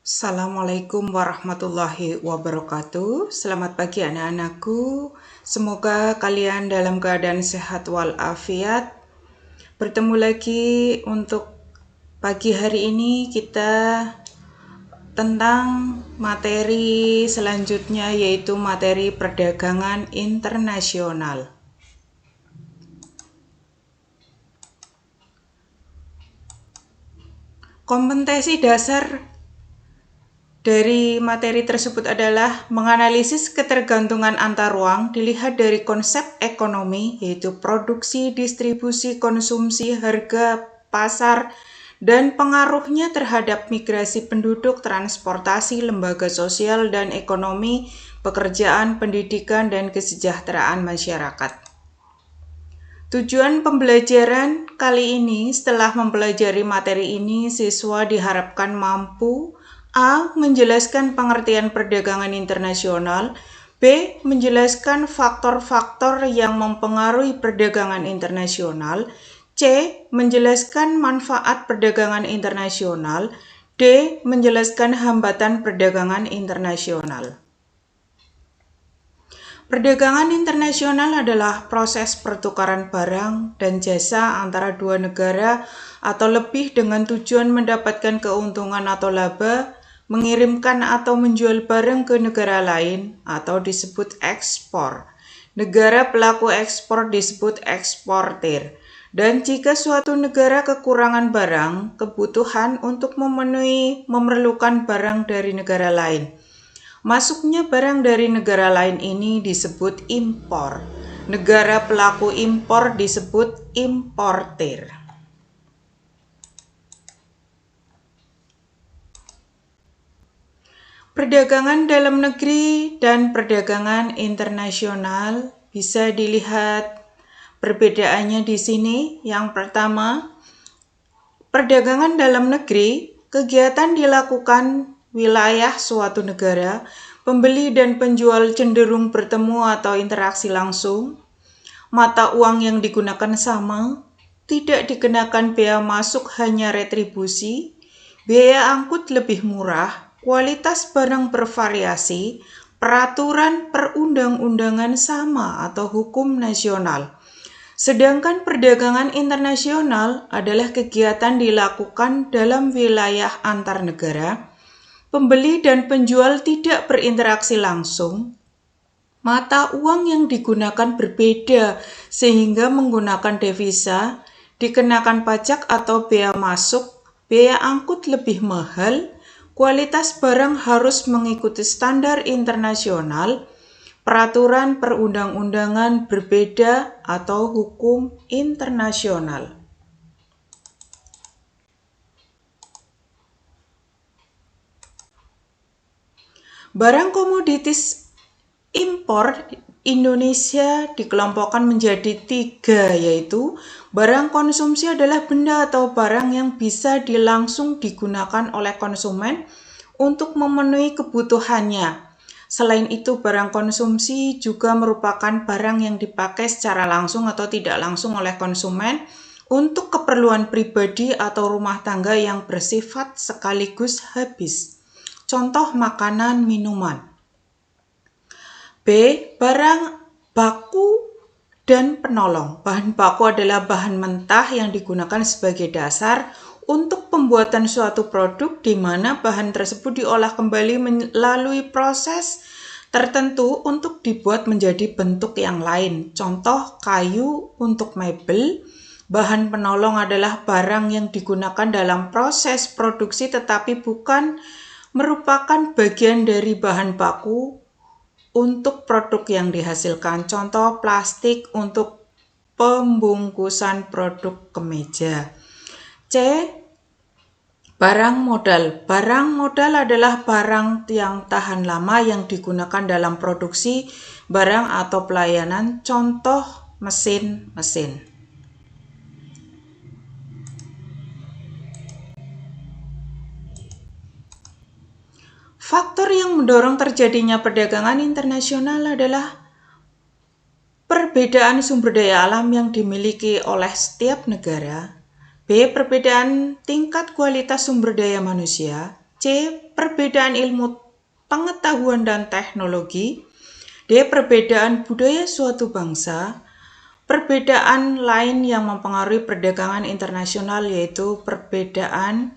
Assalamualaikum warahmatullahi wabarakatuh. Selamat pagi anak-anakku. Semoga kalian dalam keadaan sehat walafiat. Bertemu lagi untuk pagi hari ini kita tentang materi selanjutnya, yaitu materi perdagangan internasional. Kompetensi dasar dari materi tersebut adalah menganalisis ketergantungan antar ruang dilihat dari konsep ekonomi, yaitu produksi, distribusi, konsumsi, harga, pasar, dan pengaruhnya terhadap migrasi penduduk, transportasi, lembaga sosial dan ekonomi, pekerjaan, pendidikan, dan kesejahteraan masyarakat. Tujuan pembelajaran kali ini, setelah mempelajari materi ini, siswa diharapkan mampu A. Menjelaskan pengertian perdagangan internasional. B. Menjelaskan faktor-faktor yang mempengaruhi perdagangan internasional. C. Menjelaskan manfaat perdagangan internasional. D. Menjelaskan hambatan perdagangan internasional. Perdagangan internasional adalah proses pertukaran barang dan jasa antara dua negara atau lebih dengan tujuan mendapatkan keuntungan atau laba, mengirimkan atau menjual barang ke negara lain atau disebut ekspor. Negara pelaku ekspor disebut eksportir. Dan jika suatu negara kekurangan barang, kebutuhan untuk memerlukan barang dari negara lain. Masuknya barang dari negara lain ini disebut impor. Negara pelaku impor disebut importir. Perdagangan dalam negeri dan perdagangan internasional bisa dilihat perbedaannya di sini. Yang pertama, perdagangan dalam negeri, kegiatan dilakukan wilayah suatu negara, pembeli dan penjual cenderung bertemu atau interaksi langsung, mata uang yang digunakan sama, tidak dikenakan bea masuk hanya retribusi, biaya angkut lebih murah, kualitas barang bervariasi, peraturan perundang-undangan sama atau hukum nasional. Sedangkan perdagangan internasional adalah kegiatan dilakukan dalam wilayah antar negara, pembeli dan penjual tidak berinteraksi langsung, mata uang yang digunakan berbeda sehingga menggunakan devisa, dikenakan pajak atau bea masuk, biaya angkut lebih mahal, kualitas barang harus mengikuti standar internasional, peraturan perundang-undangan berbeda atau hukum internasional. Barang komoditis impor Indonesia dikelompokkan menjadi 3, yaitu barang konsumsi adalah benda atau barang yang bisa langsung digunakan oleh konsumen untuk memenuhi kebutuhannya. Selain itu, barang konsumsi juga merupakan barang yang dipakai secara langsung atau tidak langsung oleh konsumen untuk keperluan pribadi atau rumah tangga yang bersifat sekaligus habis. Contoh makanan, minuman. B. Barang baku dan penolong. Bahan baku adalah bahan mentah yang digunakan sebagai dasar untuk pembuatan suatu produk di mana bahan tersebut diolah kembali melalui proses tertentu untuk dibuat menjadi bentuk yang lain. Contoh kayu untuk mebel. Bahan penolong adalah barang yang digunakan dalam proses produksi tetapi bukan merupakan bagian dari bahan baku untuk produk yang dihasilkan. Contoh plastik untuk pembungkusan produk kemeja. C. Barang modal. Barang modal adalah barang yang tahan lama yang digunakan dalam produksi barang atau pelayanan. Contoh mesin-mesin. Faktor yang mendorong terjadinya perdagangan internasional adalah perbedaan sumber daya alam yang dimiliki oleh setiap negara. B. Perbedaan tingkat kualitas sumber daya manusia. C. Perbedaan ilmu pengetahuan dan teknologi. D. Perbedaan budaya suatu bangsa. Perbedaan lain yang mempengaruhi perdagangan internasional yaitu perbedaan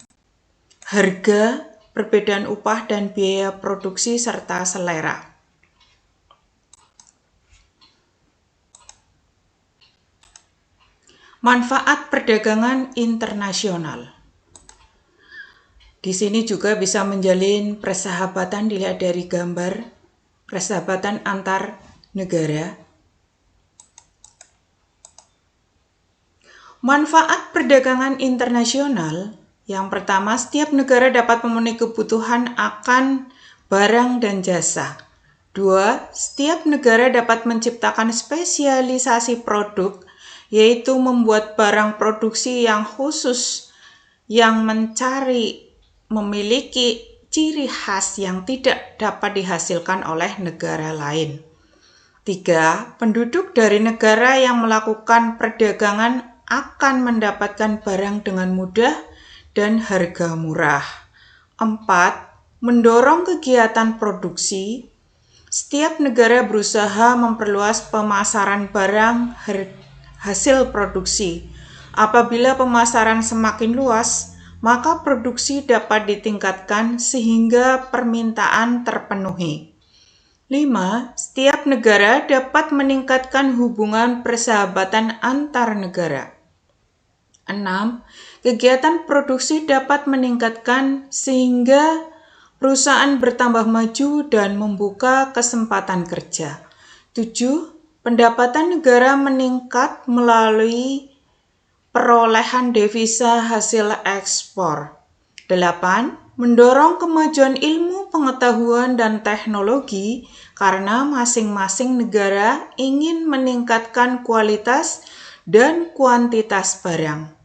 harga, perbedaan upah dan biaya produksi, serta selera. Manfaat perdagangan internasional. Di sini juga bisa menjalin persahabatan, dilihat dari gambar persahabatan antar negara. Manfaat perdagangan internasional, yang pertama, setiap negara dapat memenuhi kebutuhan akan barang dan jasa. 2. Setiap negara dapat menciptakan spesialisasi produk, yaitu membuat barang produksi yang khusus yang memiliki ciri khas yang tidak dapat dihasilkan oleh negara lain. 3. Penduduk dari negara yang melakukan perdagangan akan mendapatkan barang dengan mudah dan harga murah. 4. Mendorong kegiatan produksi. Setiap negara berusaha memperluas pemasaran barang hasil produksi. Apabila pemasaran semakin luas, maka produksi dapat ditingkatkan sehingga permintaan terpenuhi. 5. Setiap negara dapat meningkatkan hubungan persahabatan antar negara. 6. Kegiatan produksi dapat meningkatkan sehingga perusahaan bertambah maju dan membuka kesempatan kerja. 7. Pendapatan negara meningkat melalui perolehan devisa hasil ekspor. 8. Mendorong kemajuan ilmu pengetahuan dan teknologi karena masing-masing negara ingin meningkatkan kualitas dan kuantitas barang.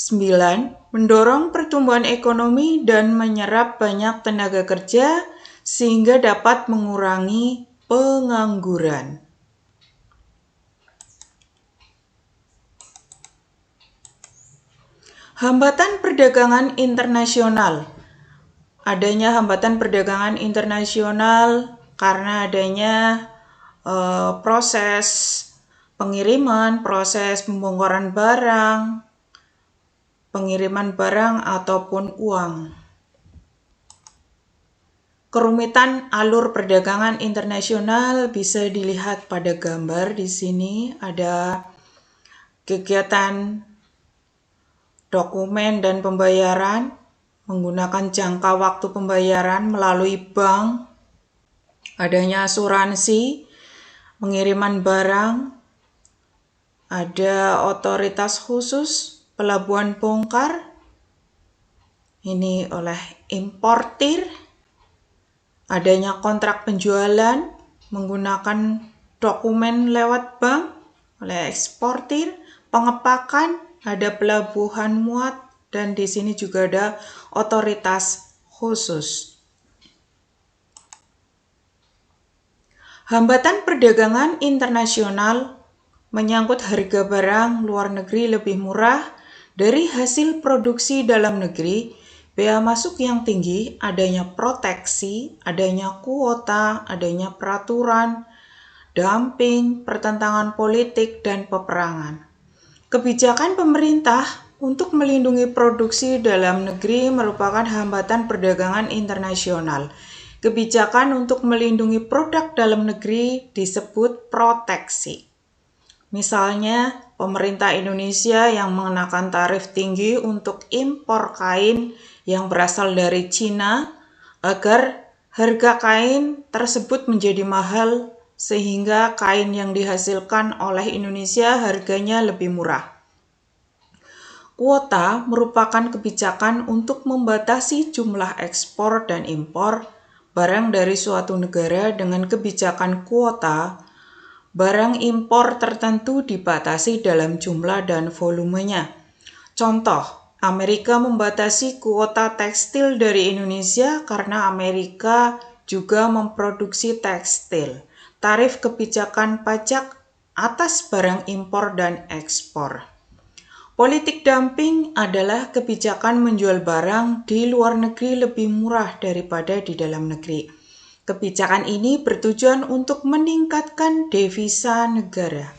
9. Mendorong pertumbuhan ekonomi dan menyerap banyak tenaga kerja sehingga dapat mengurangi pengangguran. Hambatan perdagangan internasional. Adanya hambatan perdagangan internasional karena adanya proses pengiriman, proses pembongkaran barang, pengiriman barang ataupun uang. Kerumitan alur perdagangan internasional bisa dilihat pada gambar di sini. Ada kegiatan dokumen dan pembayaran menggunakan jangka waktu pembayaran melalui bank, adanya asuransi, pengiriman barang, ada otoritas khusus, pelabuhan bongkar, ini oleh importir, adanya kontrak penjualan menggunakan dokumen lewat bank oleh eksportir, pengepakan, ada pelabuhan muat, dan di sini juga ada otoritas khusus. Hambatan perdagangan internasional menyangkut harga barang luar negeri lebih murah dari hasil produksi dalam negeri, bea masuk yang tinggi, adanya proteksi, adanya kuota, adanya peraturan, dumping, pertentangan politik, dan peperangan. Kebijakan pemerintah untuk melindungi produksi dalam negeri merupakan hambatan perdagangan internasional. Kebijakan untuk melindungi produk dalam negeri disebut proteksi. Misalnya, pemerintah Indonesia yang mengenakan tarif tinggi untuk impor kain yang berasal dari Cina agar harga kain tersebut menjadi mahal sehingga kain yang dihasilkan oleh Indonesia harganya lebih murah. Kuota merupakan kebijakan untuk membatasi jumlah ekspor dan impor barang dari suatu negara. Dengan kebijakan kuota, barang impor tertentu dibatasi dalam jumlah dan volumenya. Contoh, Amerika membatasi kuota tekstil dari Indonesia karena Amerika juga memproduksi tekstil. Tarif kebijakan pajak atas barang impor dan ekspor. Politik dumping adalah kebijakan menjual barang di luar negeri lebih murah daripada di dalam negeri. Kebijakan ini bertujuan untuk meningkatkan devisa negara.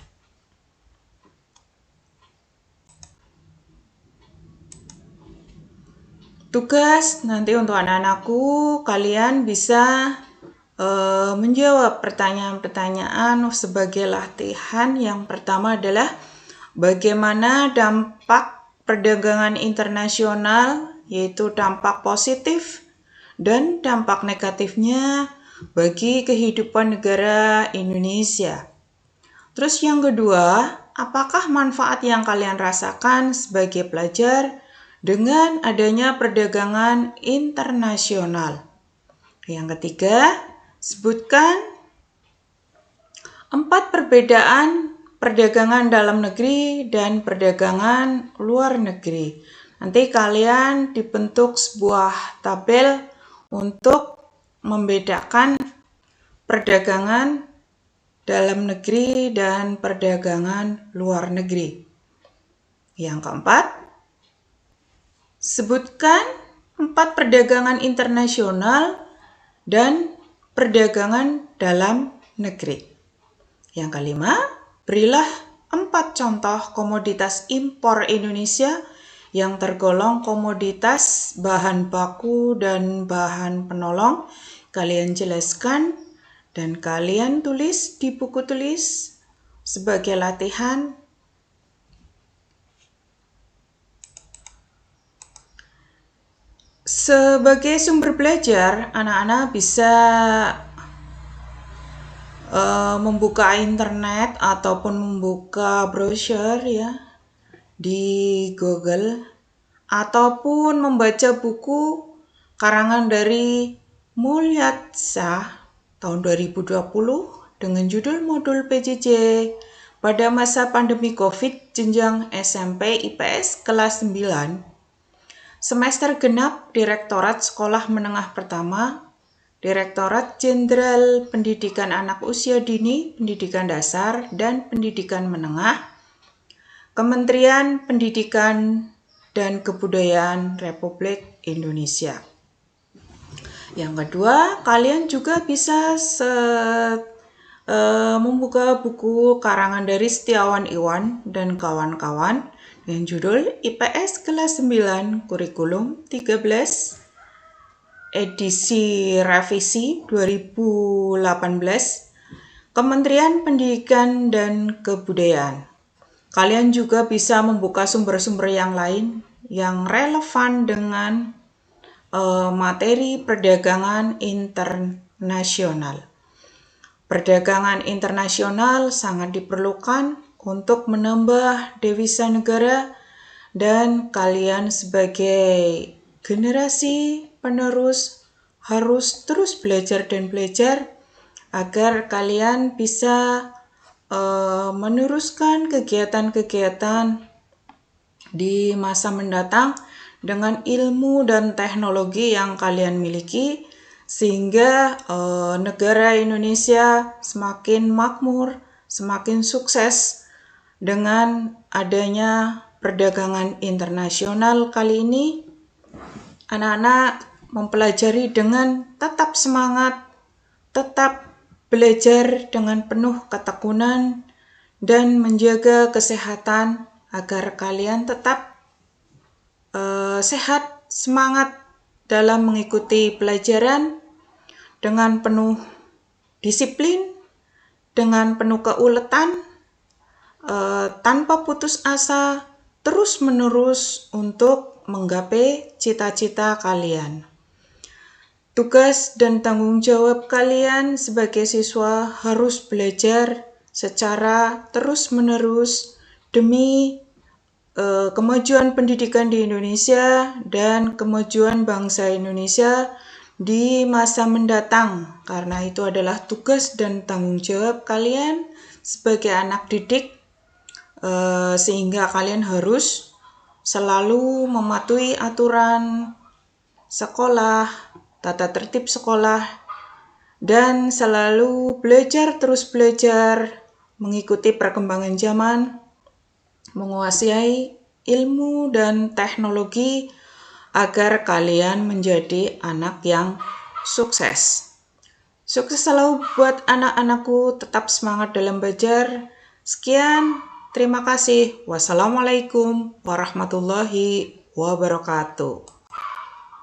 Tugas nanti untuk anak-anakku, kalian bisa menjawab pertanyaan-pertanyaan sebagai latihan. Yang pertama adalah bagaimana dampak perdagangan internasional, yaitu dampak positif dan dampak negatifnya bagi kehidupan negara Indonesia. Terus yang kedua, apakah manfaat yang kalian rasakan sebagai pelajar dengan adanya perdagangan internasional? Yang ketiga, sebutkan 4 perbedaan perdagangan dalam negeri dan perdagangan luar negeri. Nanti kalian dibentuk sebuah tabel untuk membedakan perdagangan dalam negeri dan perdagangan luar negeri. Yang keempat, sebutkan 4 perdagangan internasional dan perdagangan dalam negeri. Yang kelima, berilah 4 contoh komoditas impor Indonesia yang tergolong komoditas bahan baku dan bahan penolong. Kalian jelaskan dan kalian tulis di buku tulis sebagai latihan. Sebagai sumber belajar, anak-anak bisa membuka internet ataupun membuka browser ya di Google, ataupun membaca buku karangan dari Mulyatsa tahun 2020 dengan judul Modul PJJ pada masa pandemi COVID jenjang SMP IPS kelas 9 semester genap Direktorat Sekolah Menengah Pertama, Direktorat Jenderal Pendidikan Anak Usia Dini, Pendidikan Dasar, dan Pendidikan Menengah, Kementerian Pendidikan dan Kebudayaan Republik Indonesia. Yang kedua, kalian juga bisa membuka buku karangan dari Setiawan Iwan dan kawan-kawan dengan judul IPS kelas 9 Kurikulum 13 edisi revisi 2018 Kementerian Pendidikan dan Kebudayaan. Kalian juga bisa membuka sumber-sumber yang lain yang relevan dengan materi perdagangan internasional. Perdagangan internasional sangat diperlukan untuk menambah devisa negara, dan kalian sebagai generasi penerus harus terus belajar dan belajar agar kalian bisa meneruskan kegiatan-kegiatan di masa mendatang dengan ilmu dan teknologi yang kalian miliki, sehingga negara Indonesia semakin makmur, semakin sukses dengan adanya perdagangan internasional. Kali ini anak-anak mempelajari dengan tetap semangat, tetap belajar dengan penuh ketekunan, dan menjaga kesehatan agar kalian tetap sehat, semangat dalam mengikuti pelajaran dengan penuh disiplin, dengan penuh keuletan, tanpa putus asa, terus-menerus untuk menggapai cita-cita kalian. Tugas dan tanggung jawab kalian sebagai siswa harus belajar secara terus-menerus demi kemajuan pendidikan di Indonesia dan kemajuan bangsa Indonesia di masa mendatang, karena itu adalah tugas dan tanggung jawab kalian sebagai anak didik, sehingga kalian harus selalu mematuhi aturan sekolah, tata tertib sekolah, dan selalu terus belajar, mengikuti perkembangan zaman, menguasai ilmu dan teknologi agar kalian menjadi anak yang sukses. Sukses selalu buat anak-anakku, tetap semangat dalam belajar. Sekian, terima kasih. Wassalamualaikum warahmatullahi wabarakatuh.